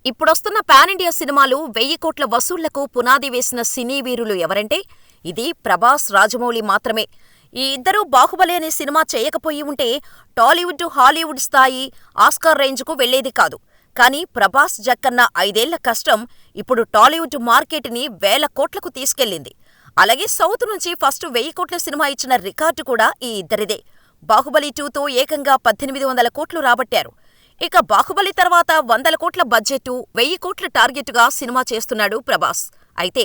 ఇప్పుడొస్తున్న pan India సినిమాలు 1000 కోట్ల వసూళ్లకు పునాది వేసిన సినీ వీరులు ఎవరంటే ఇది ప్రభాస్, రాజమౌళి మాత్రమే. ఈ ఇద్దరూ బాహుబలి అనే సినిమా చేయకపోయి ఉంటే టాలీవుడ్, హాలీవుడ్ స్థాయి ఆస్కార్ రేంజ్కు వెళ్లేది కాదు. కానీ ప్రభాస్, జక్కన్న 5 ఏళ్ల కష్టం ఇప్పుడు టాలీవుడ్ మార్కెట్ని 1000 కోట్లకు తీసుకెళ్లింది. అలాగే సౌత్ నుంచి ఫస్ట్ 1000 కోట్ల సినిమా ఇచ్చిన రికార్డు కూడా ఈ ఇద్దరిదే. బాహుబలి 2తో ఏకంగా 1800 కోట్లు రాబట్టారు. ఇక బాహుబలి తర్వాత 100 కోట్ల బడ్జెట్, 1000 కోట్ల టార్గెటుగా సినిమా చేస్తున్నాడు ప్రభాస్. అయితే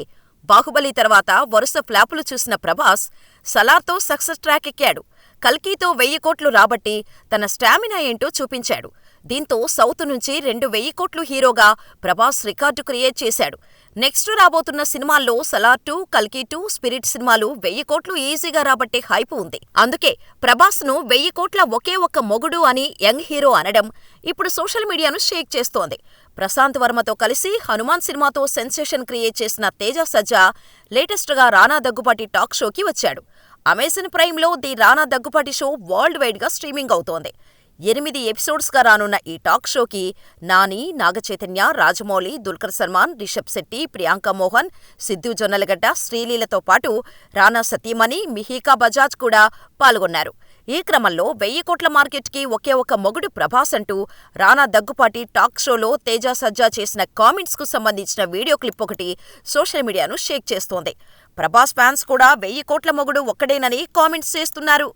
బాహుబలి తర్వాత వరుస ఫ్లాపులు చూసిన ప్రభాస్ సలార్తో సక్సెస్ ట్రాక్ ఎక్కాడు. కల్కీతో 1000 కోట్లు రాబట్టి తన స్టామినా ఏంటో చూపించాడు. దీంతో సౌత్ నుంచి 2000 కోట్లు హీరోగా ప్రభాస్ రికార్డు క్రియేట్ చేశాడు. నెక్స్ట్ రాబోతున్న సినిమాల్లో సలార్ 2, కల్కి 2, స్పిరిట్ సినిమాలు 1000 కోట్లు ఈజీగా రాబట్టే హైప్ ఉంది. అందుకే ప్రభాస్ను 1000 కోట్ల ఒకే ఒక్క మొగుడు అని యంగ్ హీరో అనడం ఇప్పుడు సోషల్ మీడియాను షేక్ చేస్తోంది. ప్రశాంత్ వర్మతో కలిసి హనుమాన్ సినిమాతో సెన్సేషన్ క్రియేట్ చేసిన తేజ సజ్జా లేటెస్ట్గా రానా దగ్గుపాటి టాక్ షోకి వచ్చాడు. అమెజాన్ ప్రైమ్లో the Rana Daggubati show world వైడ్గా స్ట్రీమింగ్ అవుతోంది. 8 ఎపిసోడ్స్గా రానున్న ఈ టాక్ షోకి నాని, నాగచైతన్య, రాజమౌళి, దుల్కర్ సల్మాన్, రిషబ్ శెట్టి, ప్రియాంక మోహన్, సిద్ధు జొన్నలగడ్డ, శ్రీలీలతో పాటు రానా సతీమణి మిహికా బజాజ్ కూడా పాల్గొన్నారు. ఈ క్రమంలో 1000 కోట్ల మార్కెట్కి ఒకే ఒక్క మొగుడు ప్రభాస్ అంటూ రానా దగ్గుపాటి టాక్ షోలో తేజ సజ్జా చేసిన కామెంట్స్కు సంబంధించిన వీడియో క్లిప్ ఒకటి సోషల్ మీడియాను షేక్ చేస్తోంది. ప్రభాస్ ఫ్యాన్స్ కూడా 1000 కోట్ల మొగుడు ఒక్కడేనని కామెంట్స్ చేస్తున్నారు.